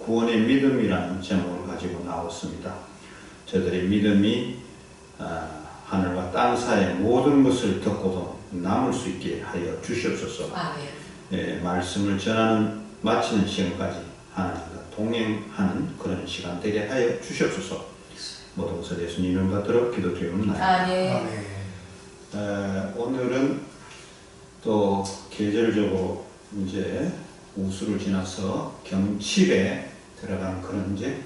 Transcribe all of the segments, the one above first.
구원의 믿음이라는 제목을 가지고 나왔습니다. 저들의 믿음이 하늘과 땅 사이의 모든 것을 듣고도 남을 수 있게 하여 주시옵소서. 말씀을 전하는 마치는 시간까지 하나님과 동행하는 그런 시간 되게 하여 주시옵소서. 모든 것을 예수님 이름 받들어 기도드리옵나이다. 오늘은 또 계절적으로 이제 우수를 지나서 경칩에 들어간 그런 이제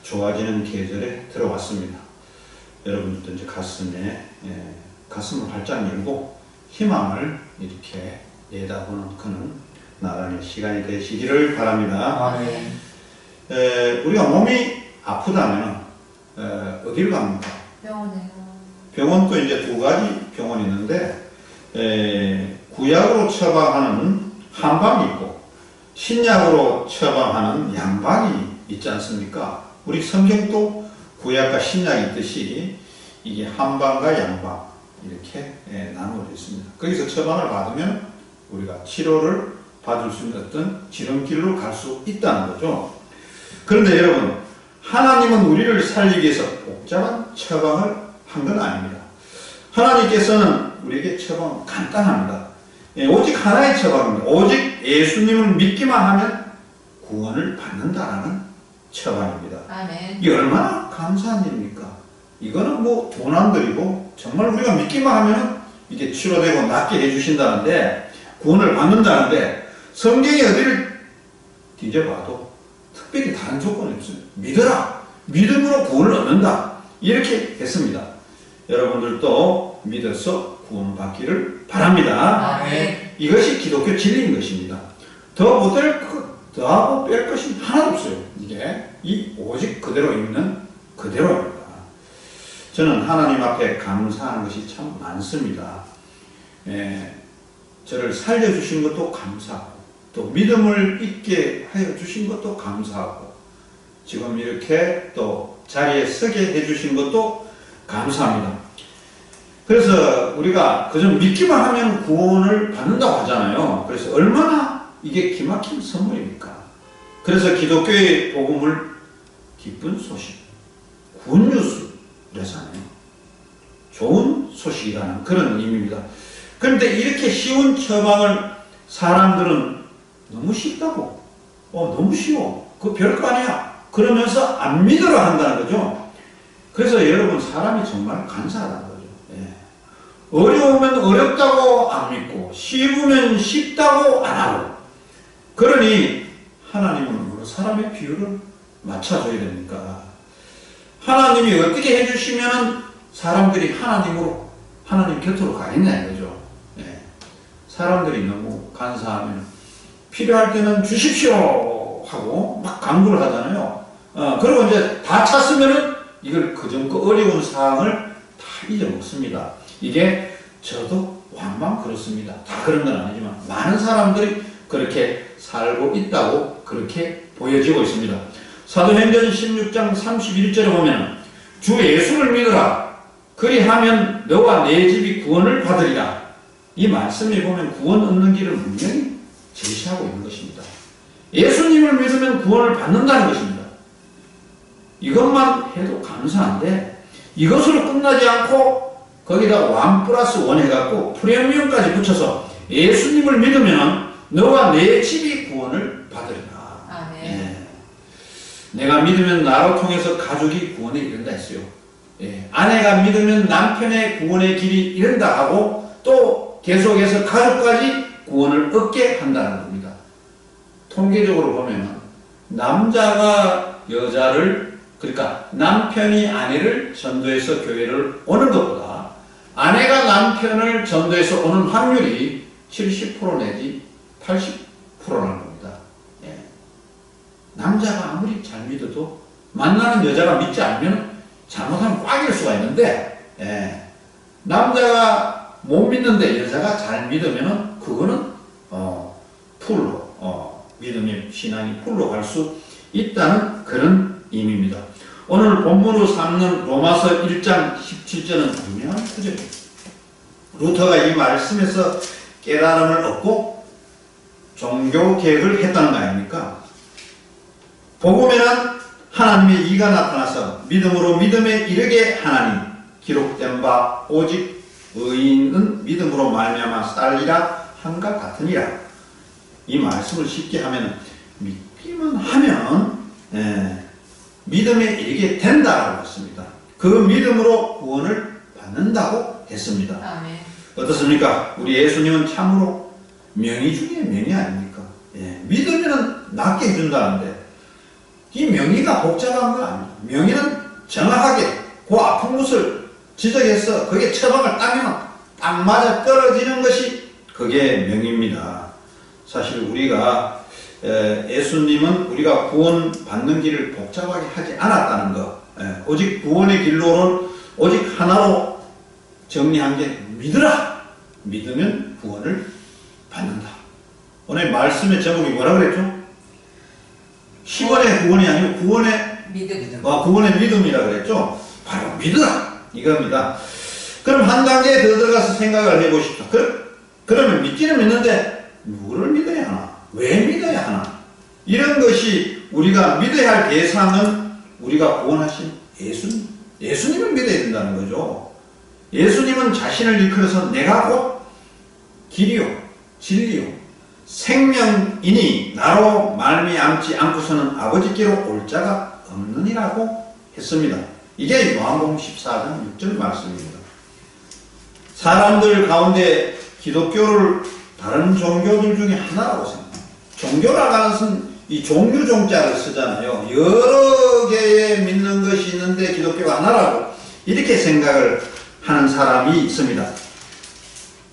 좋아지는 계절에 들어왔습니다. 여러분들도 이제 가슴을 활짝 열고 희망을 이렇게 내다보는 그런 나라의 시간이 되시기를 바랍니다. 우리가 몸이 아프다면 어디를 갑니까? 병원에요. 병원도 이제 두 가지 병원이 있는데 구약으로 처방하는 한방이 있고 신약으로 처방하는 양방이 있지 않습니까? 우리 성경도 구약과 신약이 있듯이 이게 한방과 양방 이렇게 나누어져 있습니다. 거기서 처방을 받으면 우리가 치료를 받을 수 있는 어떤 지름길로 갈 수 있다는 거죠. 그런데 여러분, 하나님은 우리를 살리기 위해서 복잡한 처방을 한 건 아닙니다. 하나님께서는 우리에게 처방은 간단합니다. 오직 하나의 처방입니다. 오직 예수님을 믿기만 하면 구원을 받는다라는 처방입니다. 이게 얼마나 감사한 일입니까? 이거는 뭐 돈 안 들이고 정말 우리가 믿기만 하면 이게 치료되고 낫게 해주신다는데 구원을 받는다는데 성경에 어디를 뒤져봐도 특별히 다른 조건이 없어요. 믿어라. 믿음으로 구원을 얻는다. 이렇게 했습니다. 여러분들도 믿어서 구원받기를 바랍니다. 이것이 기독교 진리인 것입니다. 더 못할 것, 더하고 뺄 것이 하나도 없어요. 이게 오직 그대로 있는 그대로입니다. 저는 하나님 앞에 감사하는 것이 참 많습니다. 저를 살려주신 것도 감사하고 또 믿음을 있게 하여 주신 것도 감사하고 지금 이렇게 또 자리에 서게 해주신 것도 감사합니다. 그래서 우리가 그저 믿기만 하면 구원을 받는다고 하잖아요. 그래서 얼마나 이게 기막힌 선물입니까? 그래서 기독교의 복음을 기쁜 소식, 굿뉴스라서 하네요. 좋은 소식이라는 그런 의미입니다. 그런데 이렇게 쉬운 처방을 사람들은 너무 쉽다고, 너무 쉬워, 그거 별거 아니야 그러면서 안 믿으려 한다는 거죠. 그래서 여러분, 사람이 정말 간사하다는 거죠. 어려우면 어렵다고 안 믿고 쉬우면 쉽다고 안 하고, 그러니 하나님은 사람의 비율을 맞춰줘야 됩니까? 하나님이 어떻게 해주시면 사람들이 하나님 곁으로 가겠냐 이거죠. 사람들이 너무 간사하면 필요할 때는 주십시오 하고 막 강구를 하잖아요. 그리고 이제 다 찼으면은 이걸 그전그 어려운 사항을 다 잊어먹습니다. 이게 저도 완만 그렇습니다. 다 그런 건 아니지만 많은 사람들이 그렇게 살고 있다고 그렇게 보여지고 있습니다. 사도행전 16장 31절에 보면 주 예수를 믿으라. 그리하면 너와 내 집이 구원을 받으리라. 이 말씀에 보면 구원 얻는 길을 분명히 제시하고 있는 것입니다. 예수님을 믿으면 구원을 받는다는 것입니다. 이것만 해도 감사한데 이것으로 끝나지 않고 거기다 1+1 해갖고 프리미엄까지 붙여서 예수님을 믿으면 너와 내 집이 구원을 받으리라. 내가 믿으면 나로 통해서 가족이 구원에 이른다 했어요. 아내가 믿으면 남편의 구원의 길이 이른다 하고 또 계속해서 가족까지 구원을 얻게 한다는 겁니다. 통계적으로 보면 남자가 여자를, 그러니까 남편이 아내를 전도해서 교회를 오는 것보다 아내가 남편을 전도해서 오는 확률이 70% 내지 80%라는 겁니다. 남자가 아무리 잘 믿어도 만나는 여자가 믿지 않으면 잘못하면 꽉일 수가 있는데, 남자가 못 믿는데 여자가 잘 믿으면 그거는 풀로 믿음의 신앙이 풀로 갈 수 있다는 그런 의미입니다. 오늘 본문으로 삼는 로마서 1장 17절은 유명한 구절입니다. 루터가 이 말씀에서 깨달음을 얻고 종교 개혁을 했다는 거 아닙니까? 복음에는 하나님의 이가 나타나서 믿음으로 믿음에 이르게 하나니 기록된 바 오직 의인은 믿음으로 말미암아 살리라 한가 같으니라. 이 말씀을 쉽게 하면 믿기만 하면 믿음에 이르게 된다라고 했습니다. 그 믿음으로 구원을 받는다고 했습니다. 아멘. 어떻습니까? 우리 예수님은 참으로 명의 중에 명의 아닙니까? 믿으면 낫게 해준다는데 이 명의가 복잡한 거 아니에요. 명의는 정확하게 그 아픈 곳을 지적해서 거기에 처방을 따면 딱 맞아 떨어지는 것이 그게 명의입니다. 사실 우리가 예수님은 우리가 구원 받는 길을 복잡하게 하지 않았다는 것, 오직 구원의 길로는 오직 하나로 정리한 게 믿으라. 믿으면 구원을 받는다. 오늘 말씀의 제목이 뭐라 그랬죠? 10원의 구원이 아니고 구원의 믿음. 구원의 믿음이라 그랬죠? 바로 믿으라. 이겁니다. 그럼 한 단계 더 들어가서 생각을 해보십시오. 그러면 믿기는 믿는데 누구를 믿어야 하나? 왜 믿어야 하나? 이런 것이 우리가 믿어야 할 대상은 우리가 구원하신 예수님. 예수님을 믿어야 된다는 거죠. 예수님은 자신을 일컬어서 내가 곧 길이요 진리요 생명이니 나로 말미암지 않고서는 아버지께로 올 자가 없느니라고 했습니다. 이게 요한복음 14장 6절 말씀입니다. 사람들 가운데 기독교를 다른 종교들 중에 하나라고 생각합니다. 종교라고 하는 것은 이 종류 종자를 쓰잖아요. 여러 개의 믿는 것이 있는데 기독교가 하나라고 이렇게 생각을 하는 사람이 있습니다.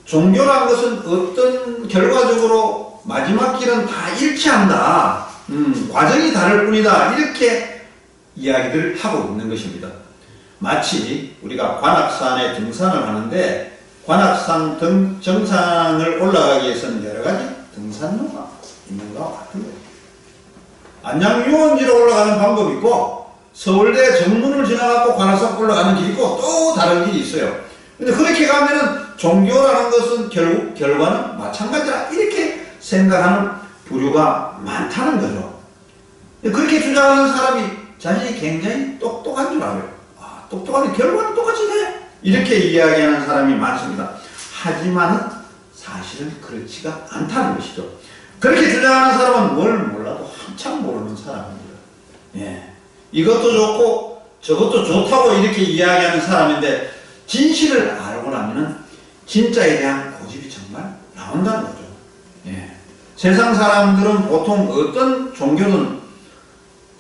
종교라는 것은 어떤 결과적으로 마지막 길은 다 일치한다. 과정이 다를 뿐이다. 이렇게 이야기를 하고 있는 것입니다. 마치 우리가 관악산에 등산을 하는데 관악산 정상을 올라가기 위해서는 여러 가지 등산로가 있는 것과 같은 거예요. 안양유원지로 올라가는 방법이 있고 서울대 정문을 지나가고 관악산 올라가는 길이 있고 또 다른 길이 있어요. 근데 그렇게 가면은 종교라는 것은 결국 결과는 마찬가지라 이렇게 생각하는 부류가 많다는 거죠. 그렇게 주장하는 사람이 자신이 굉장히 똑똑한 줄 알아요. 똑똑한데 결과는 똑같이 돼. 이렇게 이야기하는 사람이 많습니다. 하지만 사실은 그렇지가 않다는 것이죠. 그렇게 주장하는 사람은 뭘 몰라도 한참 모르는 사람입니다. 이것도 좋고 저것도 좋다고 이렇게 이야기하는 사람인데 진실을 알고 나면은 진짜에 대한 고집이 정말 나온다는 거죠. 세상 사람들은 보통 어떤 종교는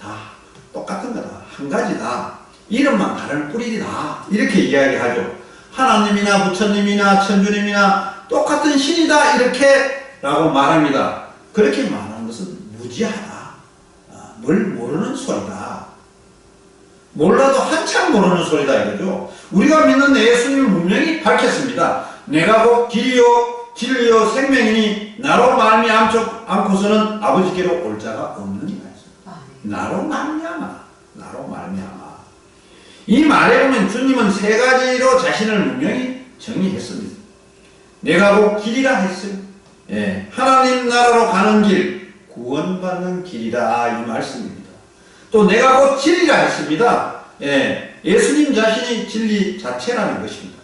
다 똑같은 거다. 한 가지다. 이름만 다른 뿌리다. 이렇게 이야기하죠. 하나님이나 부처님이나 천주님이나 똑같은 신이다. 이렇게 라고 말합니다. 그렇게 말하는 것은 무지하다. 뭘 모르는 소리다. 몰라도 한참 모르는 소리다 이거죠. 우리가 믿는 예수님은 분명히 밝혔습니다. 내가 곧 길이요 진리요 생명이니 나로 말미암지 않고서는 아버지께로 올 자가 없느니라 했습니다. 나로 말미암아. 나로 말미암아. 이 말에 보면 주님은 세 가지로 자신을 분명히 정의했습니다. 내가 곧 길이라 했어요. 하나님 나라로 가는 길, 구원받는 길이다 이 말씀입니다. 또 내가 곧 진리라 했습니다. 예수님 자신이 진리 자체라는 것입니다.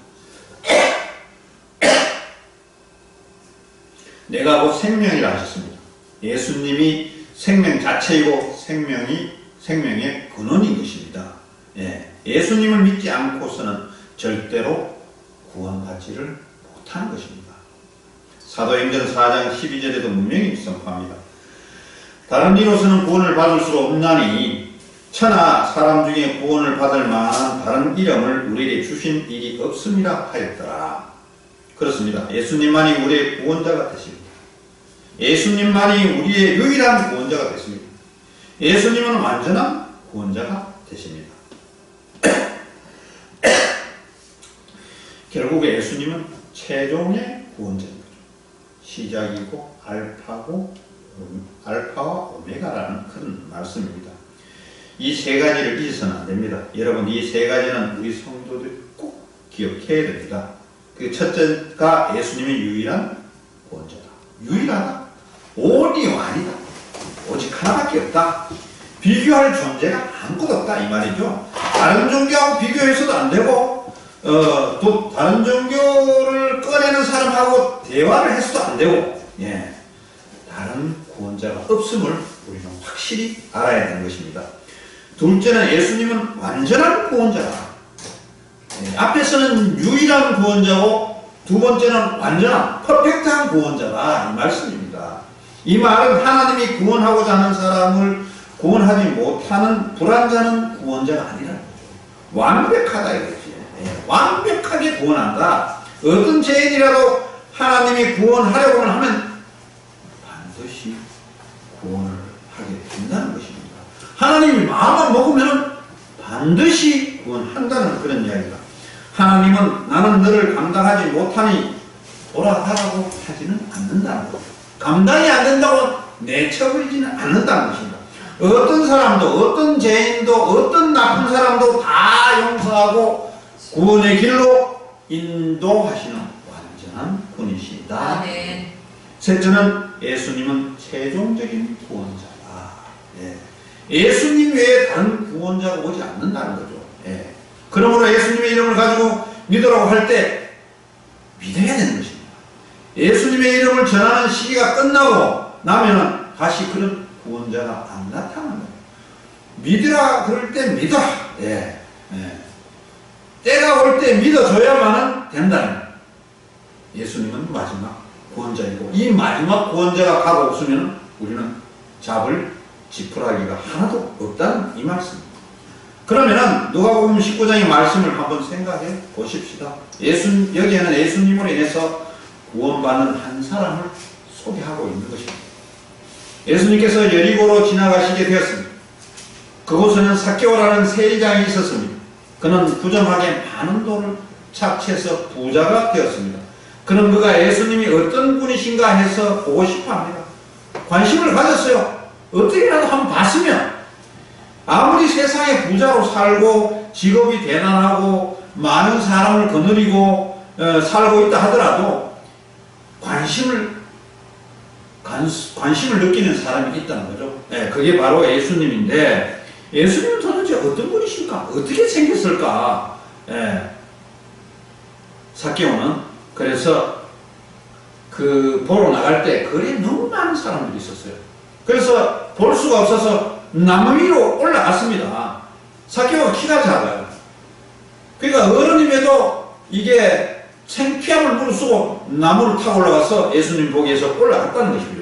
내가 곧 생명이라 하셨습니다. 예수님이 생명 자체이고 생명의 근원인 것입니다. 예수님을 믿지 않고서는 절대로 구원받지를 못하는 것입니다. 사도행전 4장 12절에도 분명히 선포합니다. 다른 이로서는 구원을 받을 수 없나니 천하 사람 중에 구원을 받을 만한 다른 이름을 우리에게 주신 일이 없음이라 하였더라. 그렇습니다. 예수님만이 우리의 구원자가 되십니다. 예수님만이 우리의 유일한 구원자가 되십니다. 예수님은 완전한 구원자가 되십니다. 결국 예수님은 최종의 구원자인 거죠. 시작이고 알파와 오메가라는 큰 말씀입니다. 이 세 가지를 잊어서는 안 됩니다. 여러분 이 세 가지는 우리 성도들이 꼭 기억해야 됩니다. 그 첫째가 예수님의 유일한 구원자다. 유일하다. 오니 아니다. 오직 하나밖에 없다. 비교할 존재가 아무것도 없다 이 말이죠. 다른 종교하고 비교해서도 안 되고 또 다른 종교를 꺼내는 사람하고 대화를 해서도 안 되고 예, 다른 구원자가 없음을 우리는 확실히 알아야 되는 것입니다. 둘째는 예수님은 완전한 구원자다. 예, 앞에서는 유일한 구원자고 두 번째는 완전한 퍼펙트한 구원자다 이 말씀입니다. 이 말은 하나님이 구원하고자 하는 사람을 구원하지 못하는 불완전한 구원자가 아니라는 거죠. 완벽하다 이거지. 예, 완벽하게 구원한다. 어떤 죄인이라도 하나님이 구원하려고 하면 반드시 구원을 하게 된다는 것입니다. 하나님이 마음만 먹으면 반드시 구원한다는 그런 이야기다. 하나님은 나는 너를 감당하지 못하니 돌아가라고 하지는 않는다는 거죠. 감당이 안 된다고 내쳐버리지는 않는다는 것입니다. 어떤 사람도 어떤 죄인도 어떤 나쁜 사람도 다 용서하고 구원의 길로 인도하시는 완전한 분이시다. 아멘. 셋째는 예수님은 최종적인 구원자다. 예. 예수님 외에 다른 구원자가 오지 않는다는 거죠. 예. 그러므로 예수님의 이름을 가지고 믿으라고 할 때 믿어야 되는 것입니다. 예수님의 이름을 전하는 시기가 끝나고 나면은 다시 그런 구원자가 안 나타나는 거예요. 믿으라 그럴 때 믿어. 예. 예. 때가 올 때 믿어줘야만 된다는 거예요. 예수님은 마지막 구원자이고 이 마지막 구원자가 가고 없으면 우리는 잡을 지푸라기가 하나도 없다는 이 말씀입니다. 그러면은 누가복음 19장의 말씀을 한번 생각해 보십시다. 여기에는 예수님으로 인해서 구원받는 한 사람을 소개하고 있는 것입니다. 예수님께서 여리고로 지나가시게 되었습니다. 그곳에는 삭개오라는 세리장이 있었습니다. 그는 부정하게 많은 돈을 착취해서 부자가 되었습니다. 그는 그가 예수님이 어떤 분이신가 해서 보고 싶어 합니다. 관심을 가졌어요. 어떻게라도 한번 봤으면 아무리 세상에 부자로 살고 직업이 대단하고 많은 사람을 거느리고 살고 있다 하더라도 관심을 느끼는 사람이 있다는 거죠. 네, 그게 바로 예수님인데 예수님은 도대체 어떤 분이실까? 어떻게 생겼을까? 네. 삭개오는 그래서 그 보러 나갈 때 거리에 너무 많은 사람들이 있었어요. 그래서 볼 수가 없어서 나무 위로 올라갔습니다. 삭개오가 키가 작아요. 그러니까 어른임에도 이게 창피함을 무릅쓰고 나무를 타고 올라가서 예수님 보기 위해서 올라갔다는 것이죠.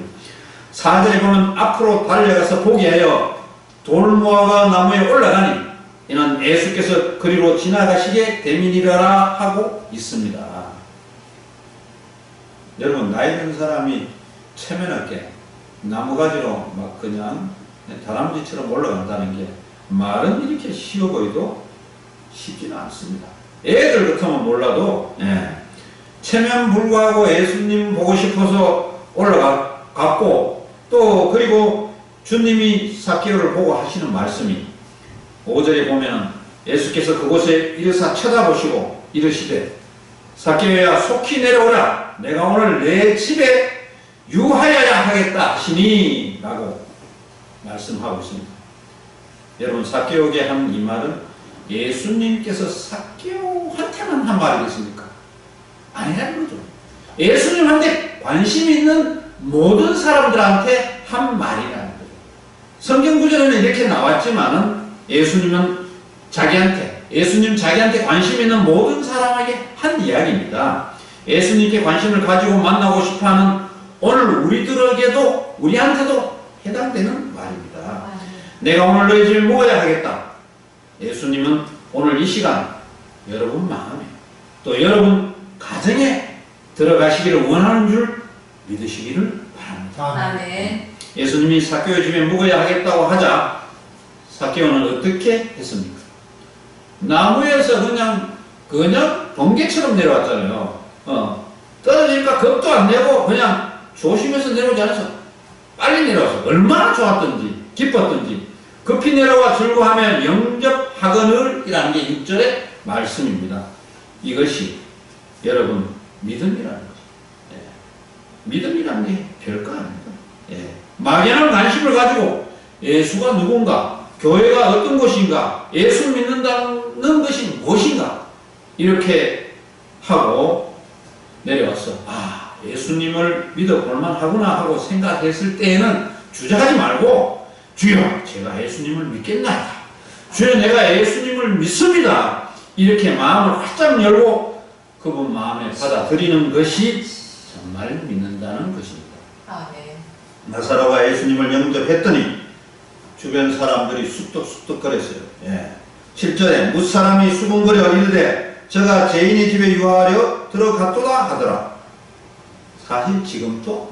4절에 보면 앞으로 달려가서 보게 하여 돌무화과 나무에 올라가니 이는 예수께서 그리로 지나가시게 됨이니라 하고 있습니다. 여러분 나이 든 사람이 체면하게 나무가지로 막 그냥 다람쥐처럼 올라간다는 게 말은 이렇게 쉬워 보여도 쉽지는 않습니다. 애들 같으면 몰라도 체면 불구하고 예수님 보고 싶어서 올라갔고 또 그리고 주님이 삭개오를 보고 하시는 말씀이 5절에 보면 예수께서 그곳에 이르사 쳐다보시고 이르시되 삭개오야 속히 내려오라 내가 오늘 내 집에 유하여야 하겠다 하시니 라고 말씀하고 있습니다. 여러분 삭개오에게 한 이 말은 예수님께서 삭개오한테만 한 말이겠습니까? 아니라는 거죠. 예수님한테 관심 있는 모든 사람들한테 한 말이라는 거죠. 성경 구절에는 이렇게 나왔지만은 예수님 자기한테 관심 있는 모든 사람에게 한 이야기입니다. 예수님께 관심을 가지고 만나고 싶어하는 오늘 우리한테도 해당되는 말입니다. 내가 오늘 너희 집을 먹어야 하겠다. 예수님은 오늘 이 시간 여러분 마음에 또 여러분 가정에 들어가시기를 원하는 줄 믿으시기를 바랍니다. 아멘. 예수님이 삭개오 집에 묵어야 하겠다고 하자 삭개오는 어떻게 했습니까? 나무에서 그냥 번개처럼 내려왔잖아요. 떨어지니까 겁도 안 내고 그냥 조심해서 내려오지 않아서 빨리 내려와서 얼마나 좋았던지 기뻤던지 급히 내려와 즐거워하며 영접하거늘이라는 게 6절의 말씀입니다. 이것이 여러분 믿음이라는 거죠. 믿음이라는 게 별거 아닙니다. 막연한 관심을 가지고 예수가 누군가, 교회가 어떤 것인가, 예수 믿는다는 것이 무엇인가, 이렇게 하고 내려왔어. 아, 예수님을 믿어볼만 하구나 하고 생각했을 때에는 주저하지 말고, 주여, 제가 예수님을 믿겠나이다. 주여, 내가 예수님을 믿습니다. 이렇게 마음을 활짝 열고 그분 마음에 받아들이는 것이 정말 믿는다는 것입니다. 아멘. 나사로가 예수님을 영접했더니 주변 사람들이 쑥덕쑥덕거렸어요. 예. 7절에 무사람이 수군거려 이르되 저가 죄인의 집에 유하려 들어갔도다 하더라. 사실 지금도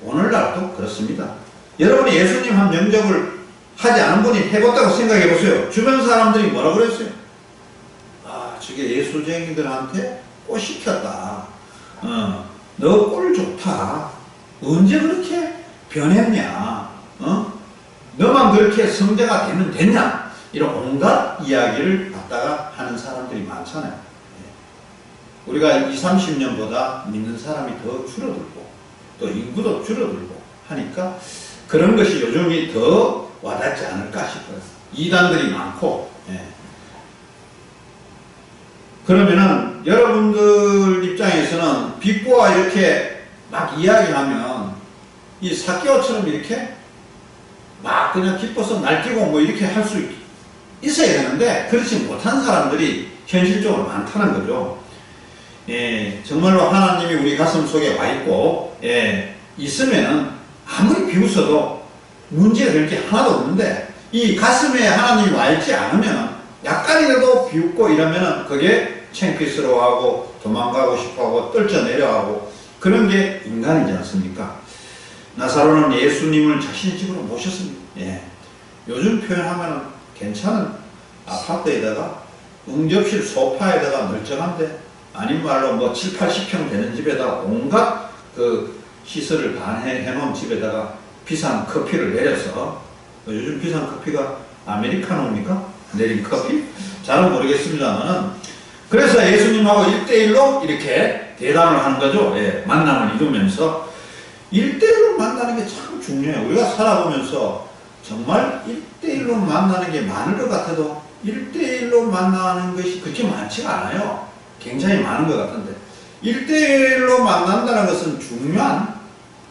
오늘날도 그렇습니다. 여러분이 예수님 한 영접을 하지 않은 분이 해봤다고 생각해 보세요. 주변 사람들이 뭐라 그랬어요? 아, 저게 예수쟁이들한테 꼴 시켰다. 너 꼴 좋다. 언제 그렇게 변했냐? 너만 그렇게 성자가 되면 됐냐? 이런 온갖 이야기를 갖다가 하는 사람들이 많잖아요. 우리가 20, 30년보다 믿는 사람이 더 줄어들고 또 인구도 줄어들고 하니까 그런 것이 요즘이 더 와닿지 않을까 싶어요. 이단들이 많고. 그러면은 여러분들 입장에서는 빅보와 이렇게 막 이야기하면 이 삭개오처럼 이렇게 막 그냥 기뻐서 날뛰고 뭐 이렇게 할 수 있어야 되는데 그렇지 못한 사람들이 현실적으로 많다는 거죠. 정말로 하나님이 우리 가슴 속에 와 있고 있으면은 아무리 비웃어도 문제가 될 게 하나도 없는데 이 가슴에 하나님이 와 있지 않으면 약간이라도 비웃고 이러면은 그게 창피스러워하고 도망가고 싶어하고 떨쳐내려하고 그런 게 인간이지 않습니까? 나사로는 예수님을 자신의 집으로 모셨습니다. 요즘 표현하면 괜찮은 아파트에다가 응접실 소파에다가 멀쩡한데 아닌 말로 뭐 7, 80평 되는 집에다가 온갖 그 시설을 다 해놓은 집에다가 비싼 커피를 내려서 요즘 비싼 커피가 아메리카노입니까? 내린 커피? 잘은 모르겠습니다만은 그래서 예수님하고 1대1로 이렇게 대담을 하는 거죠. 만남을 이루면서 1대1로 만나는 게 참 중요해요. 우리가 살아보면서 정말 1대1로 만나는 게 많을 것 같아도 1대1로 만나는 것이 그렇게 많지가 않아요. 굉장히 많은 것 같은데 1대1로 만난다는 것은 중요한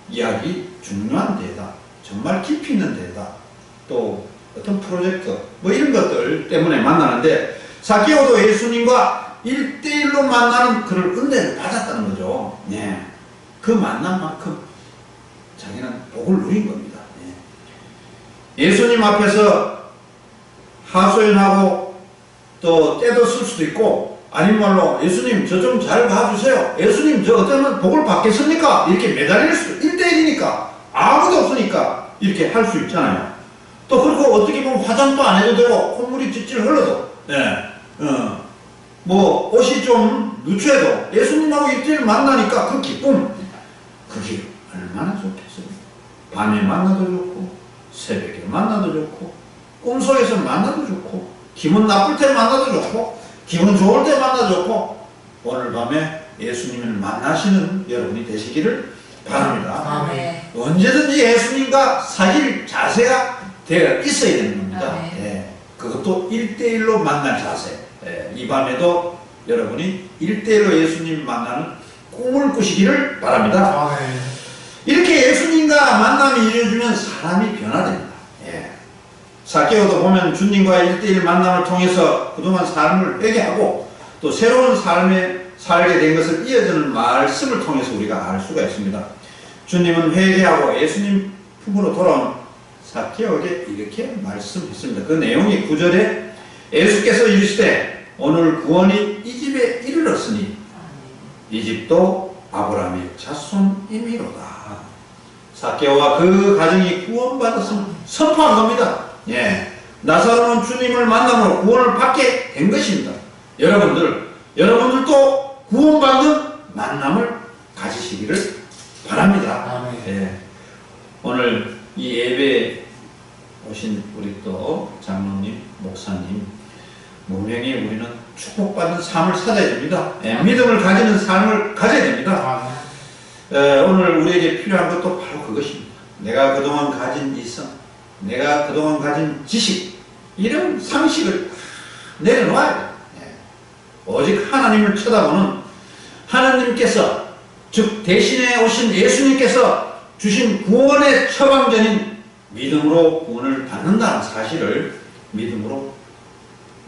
이야기, 중요한 대담, 정말 깊이 있는 대담, 또 어떤 프로젝트 뭐 이런 것들 때문에 만나는데 삭개오도 예수님과 1대1로 만나는 그런 은혜를 받았다는 거죠. 그 만남만큼 자기는 복을 누린 겁니다. 예수님 앞에서 하소연하고 또 떼도 쓸 수도 있고 아닌 말로 예수님 저 좀 잘 봐주세요. 예수님 저 어쩌면 복을 받겠습니까? 이렇게 매달릴 수 1대1이니까 아무도 없으니까 이렇게 할 수 있잖아요. 또 그리고 어떻게 보면 화장도 안 해도 되고 콧물이 찔찔 흘러도 뭐 옷이 좀 누추해도 예수님하고 1대1 만나니까 그 기쁨 그게 얼마나 좋겠어요. 밤에 만나도 좋고 새벽에 만나도 좋고 꿈속에서 만나도 좋고 기분 나쁠 때 만나도 좋고 기분 좋을 때 만나도 좋고 오늘 밤에 예수님을 만나시는 여러분이 되시기를 바랍니다. 아멘. 언제든지 예수님과 사귈 자세가 되어 있어야 되는 겁니다. 그것도 1대1로 만날 자세. 이 밤에도 여러분이 1대1로 예수님 만나는 꿈을 꾸시기를 바랍니다. 이렇게 예수님과 만남이 이루어지면 사람이 변화됩니다. 삭개오도 보면 주님과의 1대1 만남을 통해서 그동안 삶을 회개하고 또 새로운 삶에 살게 된 것을 이어지는 말씀을 통해서 우리가 알 수가 있습니다. 주님은 회개하고 예수님 품으로 돌아온 삭개오에게 이렇게 말씀했습니다. 그 내용이 9절에 예수께서 이르시되 오늘 구원이 이 집에 이르렀으니 이 집도 아브라함의 자손이미로다. 삭개오와 그 가정이 구원받았음을 선포한 겁니다. 나사로는 주님을 만남으로 구원을 받게 된 것입니다. 여러분들도 구원받는 만남을 가지시기를 바랍니다. 오늘 이 예배에 오신 우리 또 장로님, 목사님 분명히 우리는 축복받는 삶을 살아야 됩니다. 믿음을 가지는 삶을 가져야 됩니다. 오늘 우리에게 필요한 것도 바로 그것입니다. 내가 그동안 가진 이성, 내가 그동안 가진 지식, 이런 상식을 내려놓아야 돼. 오직 하나님을 쳐다보는 하나님께서, 즉 대신에 오신 예수님께서 주신 구원의 처방전인 믿음으로 구원을 받는다는 사실을 믿음으로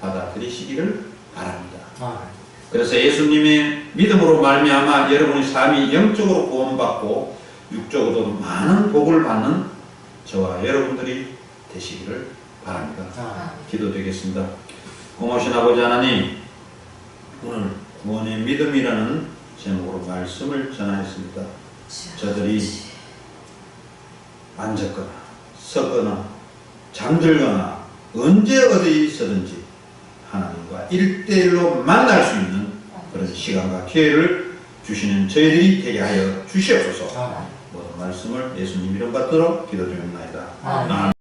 받아들이시기를 바랍니다. 그래서 예수님의 믿음으로 말미암아 여러분의 삶이 영적으로 구원받고 육적으로도 많은 복을 받는 저와 여러분들이 되시기를 바랍니다. 기도드리겠습니다. 고마우신 아버지 하나님, 오늘 구원의 믿음이라는 제목으로 말씀을 전하였습니다. 저들이 앉았거나 섰거나 잠들거나 언제 어디 있어든지 하나님과 1대1로 만날 수 있는 그런 시간과 기회를 주시는 저희들이 되게 하여 주시옵소서. 모든 말씀을 예수님 이름 받들어 기도드립니다. 아멘.